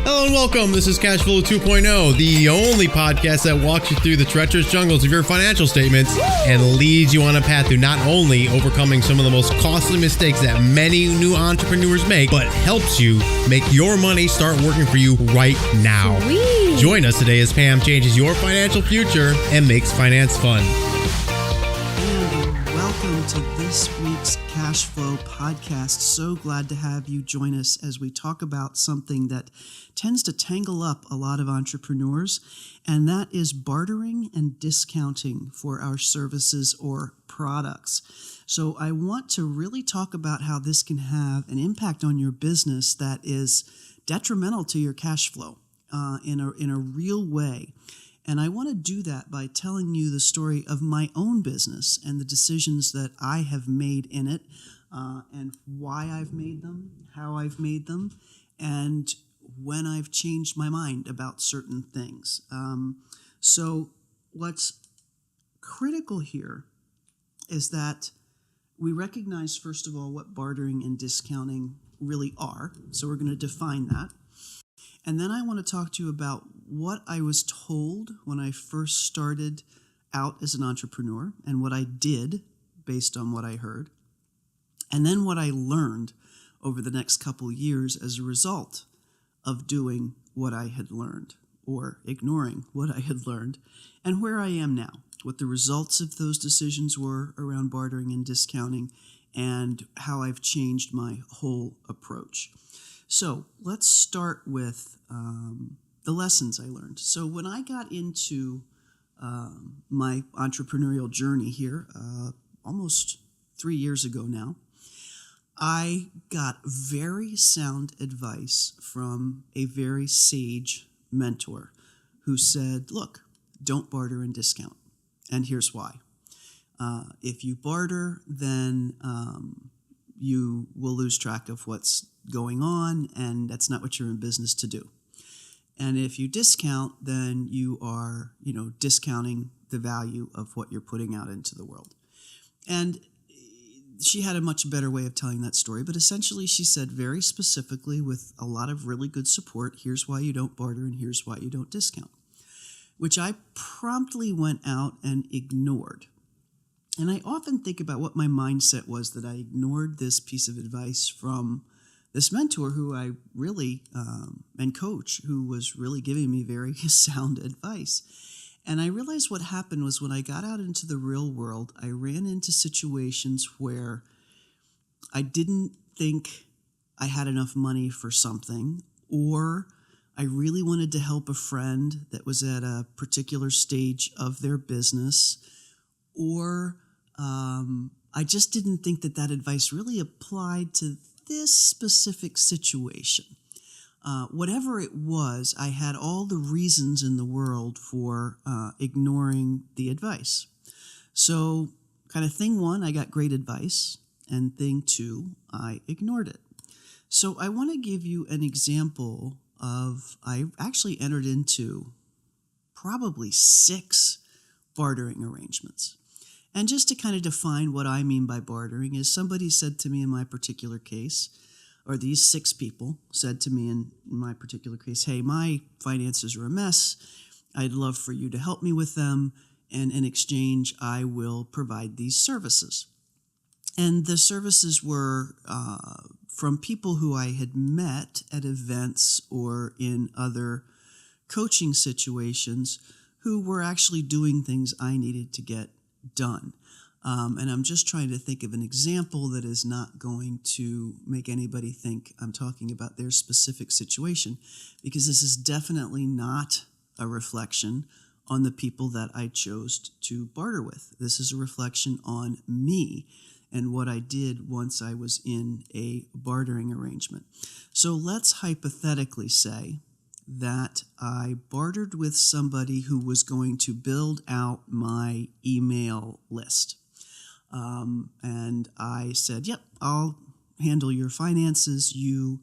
Hello and welcome. This is Cashflow 2.0, the only podcast that walks you through the treacherous jungles of your financial statements and leads you on a path to not only overcoming some of the most costly mistakes that many new entrepreneurs make, but helps you make your money start working for you right now. Sweet. Join us today as Pam changes your financial future and makes finance fun. And welcome to this week's Cashflow podcast. So glad to have you join us as we talk about something that tends to tangle up a lot of entrepreneurs, and that is bartering and discounting for our services or products. So I want to really talk about how this can have an impact on your business that is detrimental to your cash flow in a real way. And I want to do that by telling you the story of my own business and the decisions that I have made in it, and why I've made them, how I've made them, and when I've changed my mind about certain things. So what's critical here is that we recognize, first of all, what bartering and discounting really are. So we're going to define that. And then I want to talk to you about what I was told when I first started out as an entrepreneur and what I did based on what I heard. And then what I learned over the next couple years as a result of doing what I had learned or ignoring what I had learned, and where I am now, what the results of those decisions were around bartering and discounting, and how I've changed my whole approach. So let's start with the lessons I learned. So when I got into my entrepreneurial journey here, almost 3 years ago now, I got very sound advice from a very sage mentor who said, look, don't barter and discount. And here's why. If you barter, then you will lose track of what's going on, and that's not what you're in business to do. And if you discount, then you are, discounting the value of what you're putting out into the world. And she had a much better way of telling that story, but essentially she said very specifically, with a lot of really good support, here's why you don't barter and here's why you don't discount, which I promptly went out and ignored. And I often think about what my mindset was that I ignored this piece of advice from this mentor who I really, and coach, who was really giving me very sound advice. And I realized what happened was when I got out into the real world, I ran into situations where I didn't think I had enough money for something, or I really wanted to help a friend that was at a particular stage of their business, or I just didn't think that advice really applied to this specific situation. Whatever it was, I had all the reasons in the world for ignoring the advice. So kind of thing one, I got great advice, and thing two, I ignored it. So I want to give you an example of, I actually entered into probably 6 bartering arrangements. And just to kind of define what I mean by bartering is, somebody said to me in my particular case, or these 6 people said to me in my particular case, hey, my finances are a mess. I'd love for you to help me with them. And in exchange, I will provide these services. And the services were from people who I had met at events or in other coaching situations who were actually doing things I needed to get done. And I'm just trying to think of an example that is not going to make anybody think I'm talking about their specific situation, because this is definitely not a reflection on the people that I chose to barter with. This is a reflection on me and what I did once I was in a bartering arrangement. So let's hypothetically say that I bartered with somebody who was going to build out my email list. And I said, yep, I'll handle your finances. You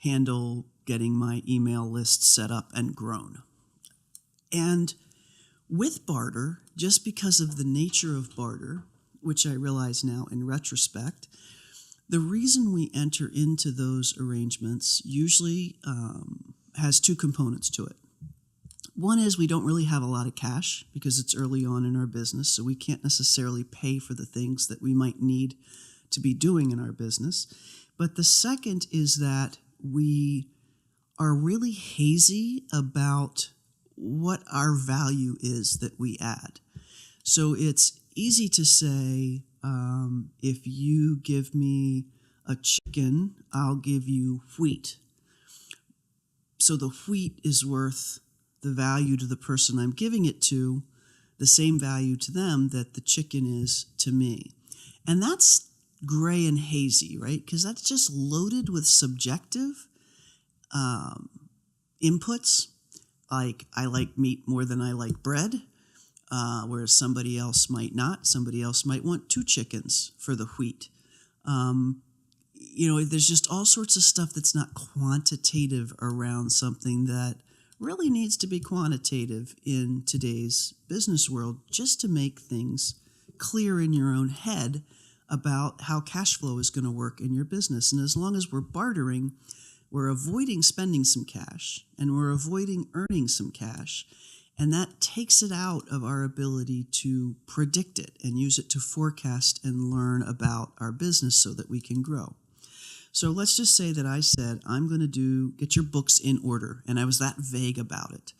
handle getting my email list set up and grown. And with barter, just because of the nature of barter, which I realize now in retrospect, the reason we enter into those arrangements usually has two components to it. One is we don't really have a lot of cash because it's early on in our business, so we can't necessarily pay for the things that we might need to be doing in our business. But the second is that we are really hazy about what our value is that we add. So it's easy to say, if you give me a chicken, I'll give you wheat. So the wheat is worth the value to the person I'm giving it to, the same value to them that the chicken is to me. And that's gray and hazy, right? Because that's just loaded with subjective inputs. Like, I like meat more than I like bread, whereas somebody else might not. Somebody else might want 2 chickens for the wheat. There's just all sorts of stuff that's not quantitative around something that really needs to be quantitative in today's business world, just to make things clear in your own head about how cash flow is going to work in your business. And as long as we're bartering, we're avoiding spending some cash and we're avoiding earning some cash. And that takes it out of our ability to predict it and use it to forecast and learn about our business so that we can grow. So let's just say that I said, I'm going to get your books in order. And I was that vague about it.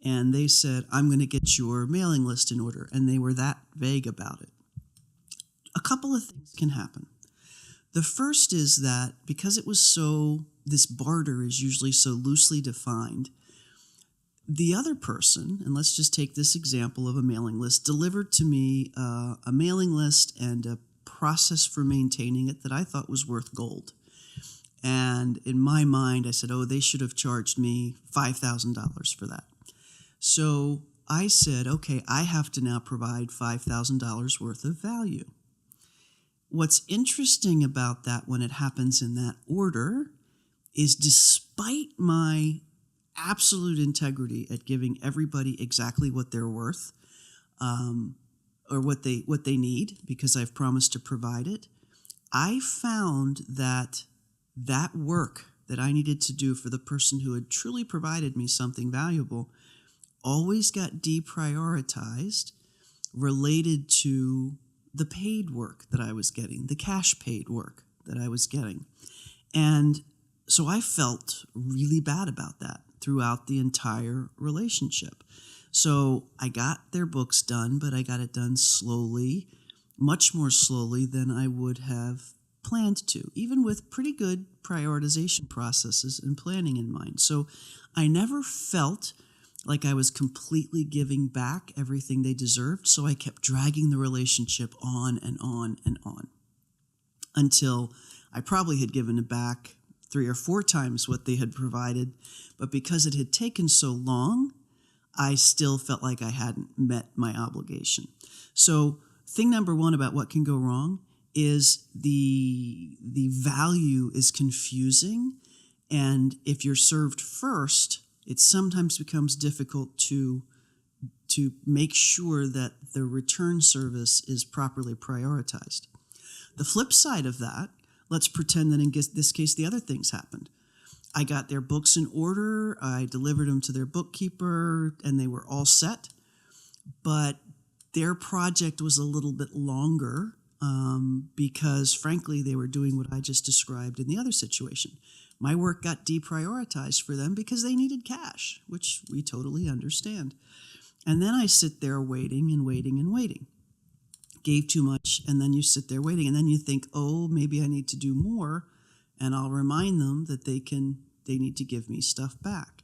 And they said, I'm going to get your mailing list in order. And they were that vague about it. A couple of things can happen. The first is that because this barter is usually so loosely defined, the other person, and let's just take this example of a mailing list, delivered to me a mailing list and a process for maintaining it that I thought was worth gold. And in my mind, I said, they should have charged me $5,000 for that. So I said, okay, I have to now provide $5,000 worth of value. What's interesting about that when it happens in that order is, despite my absolute integrity at giving everybody exactly what they're worth, or what they need, because I've promised to provide it, I found that work that I needed to do for the person who had truly provided me something valuable always got deprioritized related to the paid work that I was getting, the cash paid work that I was getting. And so I felt really bad about that throughout the entire relationship. So I got their books done, but I got it done slowly, much more slowly than I would have planned to, even with pretty good prioritization processes and planning in mind. So I never felt like I was completely giving back everything they deserved, so I kept dragging the relationship on and on and on until I probably had given it back 3 or 4 times what they had provided, but because it had taken so long, I still felt like I hadn't met my obligation. So thing number 1 about what can go wrong is the value is confusing, and if you're served first, it sometimes becomes difficult to make sure that the return service is properly prioritized. The flip side of that, let's pretend that in this case the other things happened. I got their books in order, I delivered them to their bookkeeper, and they were all set, but their project was a little bit longer because, frankly, they were doing what I just described in the other situation. My work got deprioritized for them because they needed cash, which we totally understand. And then I sit there waiting and waiting and waiting. Gave too much, and then you sit there waiting, and then you think, maybe I need to do more, and I'll remind them that they need to give me stuff back.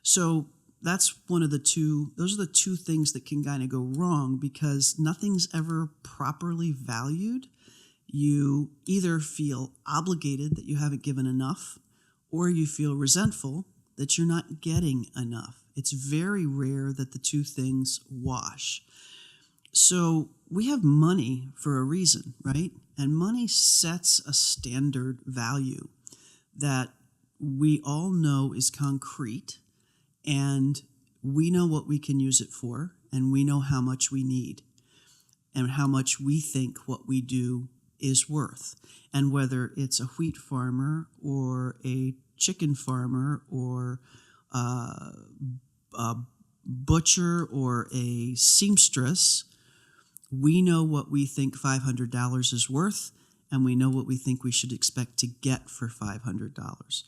So that's those are the 2 things that can kind of go wrong, because nothing's ever properly valued. You either feel obligated that you haven't given enough, or you feel resentful that you're not getting enough. It's very rare that the 2 things wash. So we have money for a reason, right? And money sets a standard value that we all know is concrete, and we know what we can use it for, and we know how much we need and how much we think what we do is worth. And whether it's a wheat farmer or a chicken farmer or a butcher or a seamstress, we know what we think $500 is worth, and we know what we think we should expect to get for $500.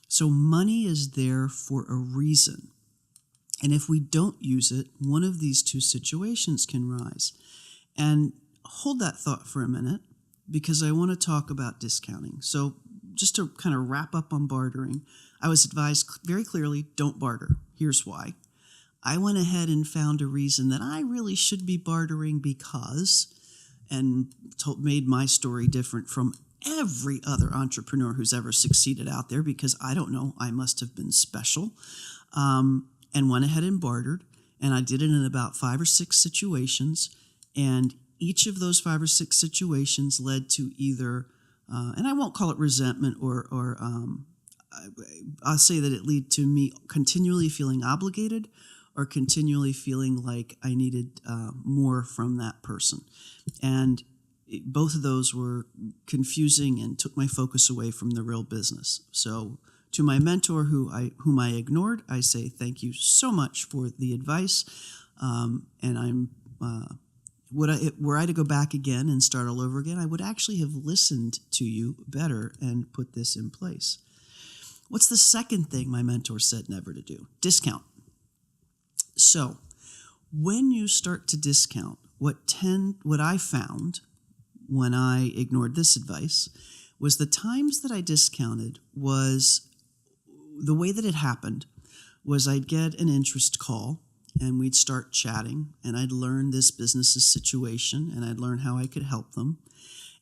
So money is there for a reason. And if we don't use it, one of these two situations can rise. And hold that thought for a minute, because I want to talk about discounting. So just to kind of wrap up on bartering, I was advised very clearly, don't barter. Here's why. I went ahead and found a reason that I really should be bartering because, and made my story different from every other entrepreneur who's ever succeeded out there, because I don't know, I must have been special, and went ahead and bartered. And I did it in about 5 or 6 situations. And each of those 5 or 6 situations led to either, and I won't call it resentment or I'll say that it led to me continually feeling obligated or continually feeling like I needed more from that person. And both of those were confusing and took my focus away from the real business. So to my mentor whom I ignored, I say thank you so much for the advice. And I'm were I to go back again and start all over again, I would actually have listened to you better and put this in place. What's the second thing my mentor said never to do? Discount. So when you start to discount, what I found when I ignored this advice was the times that I discounted was the way that it happened was I'd get an interest call and we'd start chatting and I'd learn this business's situation and I'd learn how I could help them.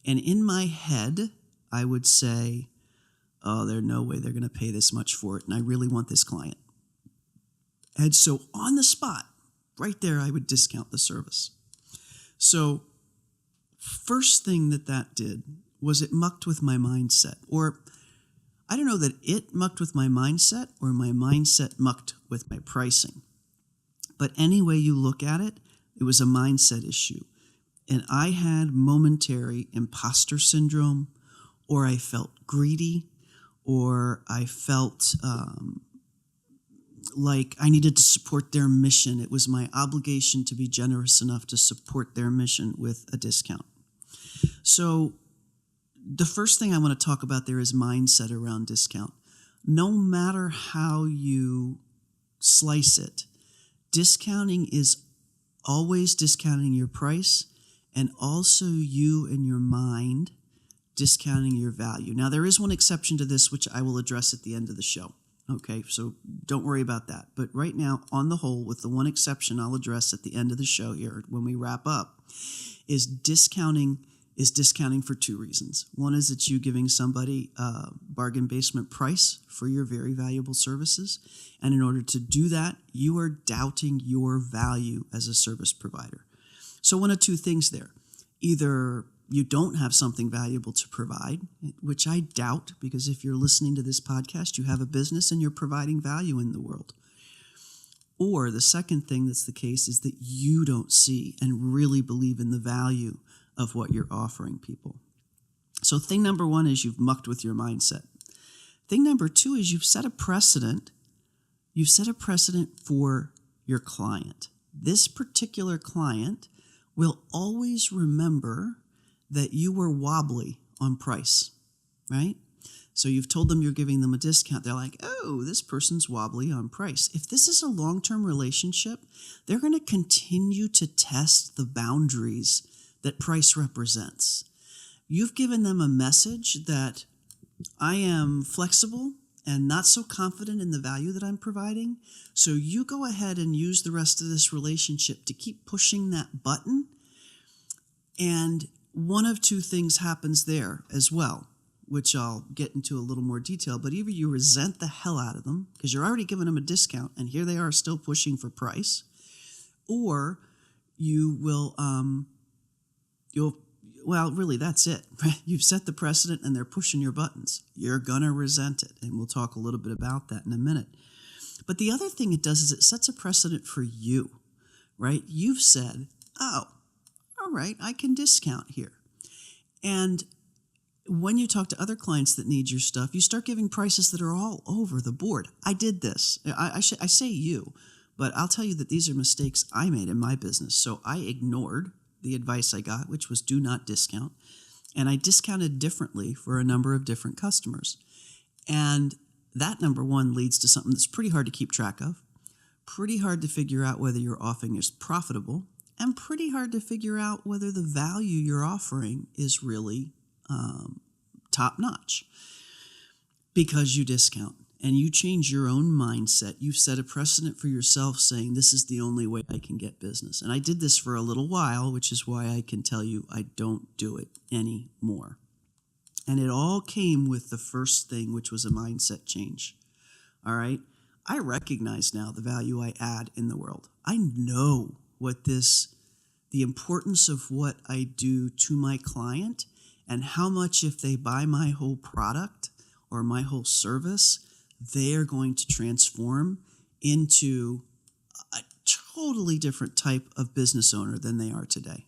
And in my head, I would say, oh, there's no way they're going to pay this much for it. And I really want this client. And so on the spot, right there, I would discount the service. So first thing that did was it mucked with my mindset. Or I don't know that it mucked with my mindset or my mindset mucked with my pricing. But any way you look at it, it was a mindset issue. And I had momentary imposter syndrome, or I felt greedy, or I felt like I needed to support their mission. It was my obligation to be generous enough to support their mission with a discount. So the first thing I want to talk about there is mindset around discount. No matter how you slice it, discounting is always discounting your price and also you and your mind discounting your value. Now, there is one exception to this, which I will address at the end of the show. Okay, so don't worry about that. But right now, on the whole, with the one exception I'll address at the end of the show here when we wrap up, is discounting for 2 reasons. One is it's you giving somebody a bargain basement price for your very valuable services. And in order to do that, you are doubting your value as a service provider. So one of 2 things there. Either you don't have something valuable to provide, which I doubt, because if you're listening to this podcast, you have a business and you're providing value in the world. Or the second thing that's the case is that you don't see and really believe in the value of what you're offering people. So thing number 1 is you've mucked with your mindset. Thing number 2 is you've set a precedent. You've set a precedent for your client. This particular client will always remember that you were wobbly on price, right? So you've told them you're giving them a discount. They're like, oh, this person's wobbly on price. If this is a long-term relationship, they're going to continue to test the boundaries that price represents. You've given them a message that I am flexible and not so confident in the value that I'm providing. So you go ahead and use the rest of this relationship to keep pushing that button. And one of 2 things happens there as well, which I'll get into a little more detail. But either you resent the hell out of them because you're already giving them a discount and here they are still pushing for price, or you will, well, really, that's it. Right? You've set the precedent and they're pushing your buttons. You're going to resent it. And we'll talk a little bit about that in a minute. But the other thing it does is it sets a precedent for you, right? You've said, oh, all right, I can discount here. And when you talk to other clients that need your stuff, you start giving prices that are all over the board. I did this. I say you, but I'll tell you that these are mistakes I made in my business. So I ignored the advice I got, which was do not discount. And I discounted differently for a number of different customers. And that, number one, leads to something that's pretty hard to keep track of, pretty hard to figure out whether your offering is profitable, and pretty hard to figure out whether the value you're offering is really top notch, because you discount and you change your own mindset. You've set a precedent for yourself saying, this is the only way I can get business. And I did this for a little while, which is why I can tell you I don't do it anymore. And it all came with the first thing, which was a mindset change. All right. I recognize now the value I add in the world. I know the importance of what I do to my client, and how much, if they buy my whole product or my whole service, they are going to transform into a totally different type of business owner than they are today.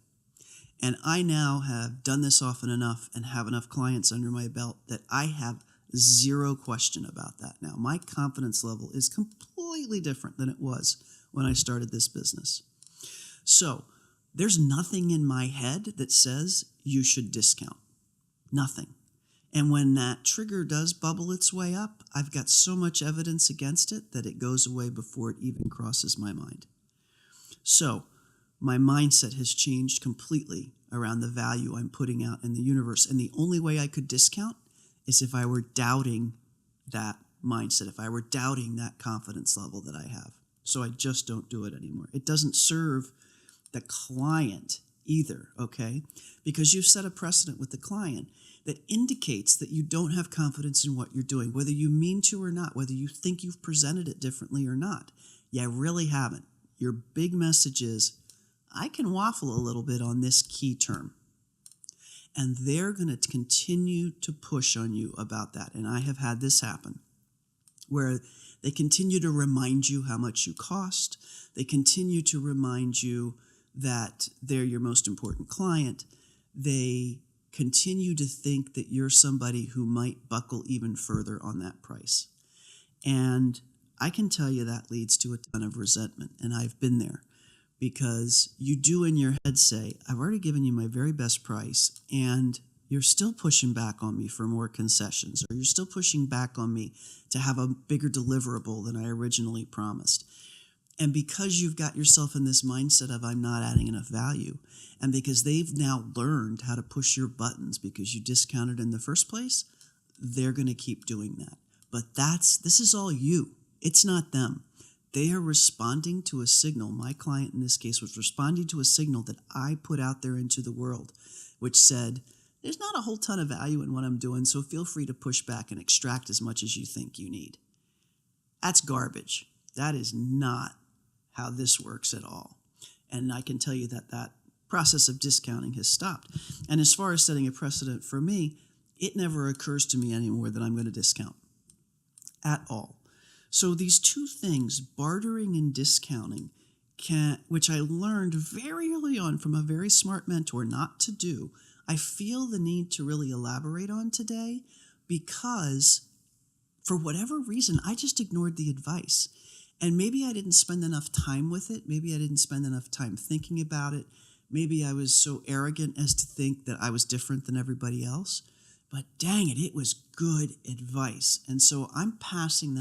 And I now have done this often enough and have enough clients under my belt that I have zero question about that now. My confidence level is completely different than it was when I started this business. So there's nothing in my head that says you should discount. Nothing. And when that trigger does bubble its way up, I've got so much evidence against it that it goes away before it even crosses my mind. So my mindset has changed completely around the value I'm putting out in the universe. And the only way I could discount is if I were doubting that mindset, if I were doubting that confidence level that I have. So I just don't do it anymore. It doesn't serve the client either, okay? Because you've set a precedent with the client that indicates that you don't have confidence in what you're doing, whether you mean to or not, whether you think you've presented it differently or not. You really haven't. Your big message is, I can waffle a little bit on this key term. And they're going to continue to push on you about that. And I have had this happen, where they continue to remind you how much you cost. They continue to remind you that they're your most important client. They continue to think that you're somebody who might buckle even further on that price. And I can tell you that leads to a ton of resentment. And I've been there, because you do in your head say, I've already given you my very best price, and you're still pushing back on me for more concessions, or you're still pushing back on me to have a bigger deliverable than I originally promised. And because you've got yourself in this mindset of I'm not adding enough value, and because they've now learned how to push your buttons because you discounted in the first place, they're going to keep doing that. But this is all you. It's not them. They are responding to a signal. My client in this case was responding to a signal that I put out there into the world, which said, there's not a whole ton of value in what I'm doing, so feel free to push back and extract as much as you think you need. That's garbage. That is not how this works at all. And I can tell you that that process of discounting has stopped. And as far as setting a precedent for me, it never occurs to me anymore that I'm going to discount at all. So these two things, bartering and discounting, which I learned very early on from a very smart mentor not to do, I feel the need to really elaborate on today, because for whatever reason, I just ignored the advice. And maybe I didn't spend enough time with it. Maybe I didn't spend enough time thinking about it. Maybe I was so arrogant as to think that I was different than everybody else. But dang it, it was good advice. And so I'm passing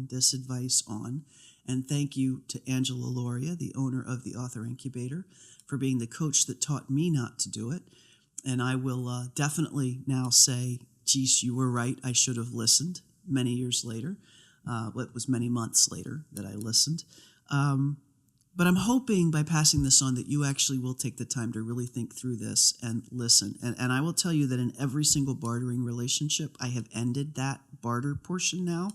this advice on. And thank you to Angela Loria, the owner of the Author Incubator, for being the coach that taught me not to do it. And I will definitely now say, geez, you were right. I should have listened many years later. It was many months later that I listened. But I'm hoping by passing this on that you actually will take the time to really think through this and listen. And I will tell you that in every single bartering relationship, I have ended that barter portion now.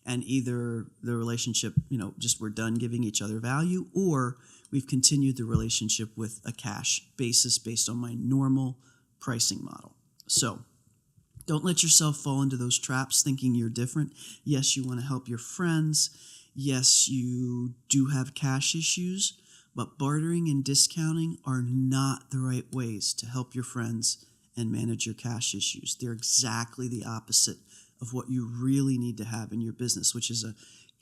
And either the relationship, just we're done giving each other value, or we've continued the relationship with a cash basis based on my normal pricing model. So don't let yourself fall into those traps thinking you're different. Yes, you want to help your friends. Yes, you do have cash issues, but bartering and discounting are not the right ways to help your friends and manage your cash issues. They're exactly the opposite of what you really need to have in your business, which is a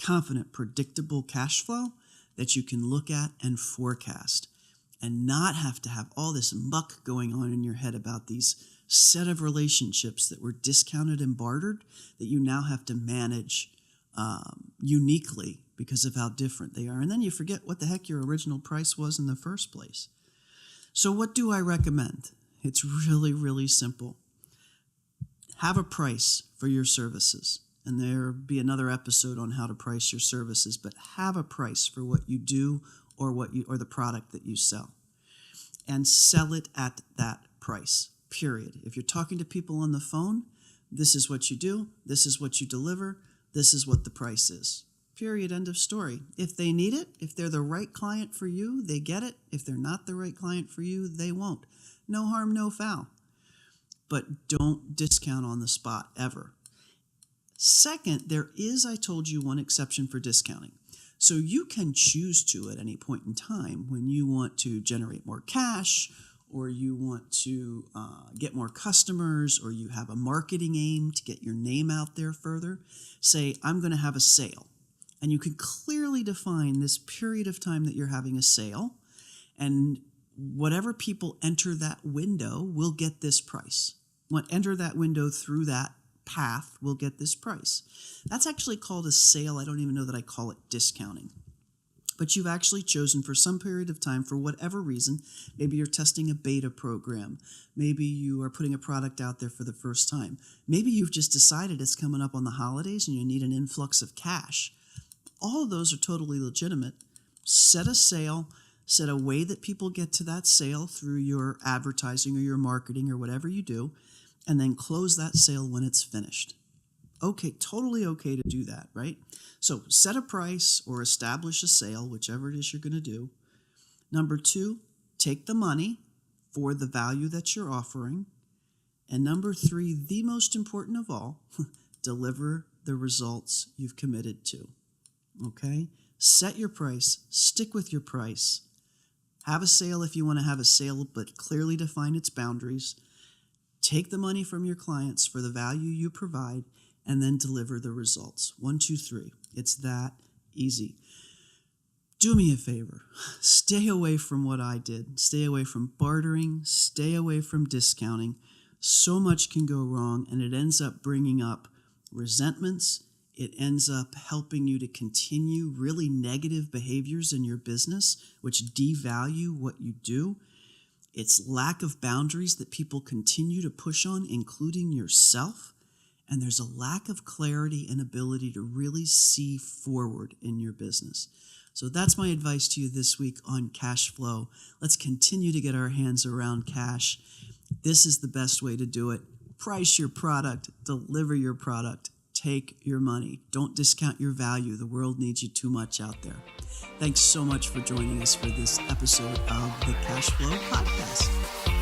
confident, predictable cash flow that you can look at and forecast and not have to have all this muck going on in your head about these set of relationships that were discounted and bartered that you now have to manage uniquely because of how different they are. And then you forget what the heck your original price was in the first place. So what do I recommend? It's really, really simple. Have a price for your services. And there'll be another episode on how to price your services, but have a price for what you do or the product that you sell. And sell it at that price, period. If you're talking to people on the phone, this is what you do, this is what you deliver, this is what the price is. Period, end of story. If they need it, if they're the right client for you, they get it. If they're not the right client for you, they won't. No harm, no foul. But don't discount on the spot ever. Second, there is, I told you, one exception for discounting. So you can choose to at any point in time when you want to generate more cash or you want to get more customers or you have a marketing aim to get your name out there further, say, I'm going to have a sale. And you can clearly define this period of time that you're having a sale, and whatever people enter that window will get this price. What enter that window through that path will get this price. That's actually called a sale. I don't even know that I call it discounting. But you've actually chosen for some period of time, for whatever reason, maybe you're testing a beta program, maybe you are putting a product out there for the first time, maybe you've just decided it's coming up on the holidays and you need an influx of cash. All of those are totally legitimate. Set a sale, set a way that people get to that sale through your advertising or your marketing or whatever you do, and then close that sale when it's finished. Okay, totally okay to do that, right? So set a price or establish a sale, whichever it is you're going to do. Number 2, take the money for the value that you're offering. And number 3, the most important of all, deliver the results you've committed to. Okay? Set your price, stick with your price. Have a sale if you want to have a sale, but clearly define its boundaries. Take the money from your clients for the value you provide, and then deliver the results. 1, 2, 3. It's that easy. Do me a favor. Stay away from what I did. Stay away from bartering. Stay away from discounting. So much can go wrong, and it ends up bringing up resentments. It ends up helping you to continue really negative behaviors in your business, which devalue what you do. It's lack of boundaries that people continue to push on, including yourself. And there's a lack of clarity and ability to really see forward in your business. So that's my advice to you this week on cash flow. Let's continue to get our hands around cash. This is the best way to do it. Price your product, deliver your product, take your money. Don't discount your value. The world needs you too much out there. Thanks so much for joining us for this episode of the Cashflow Podcast.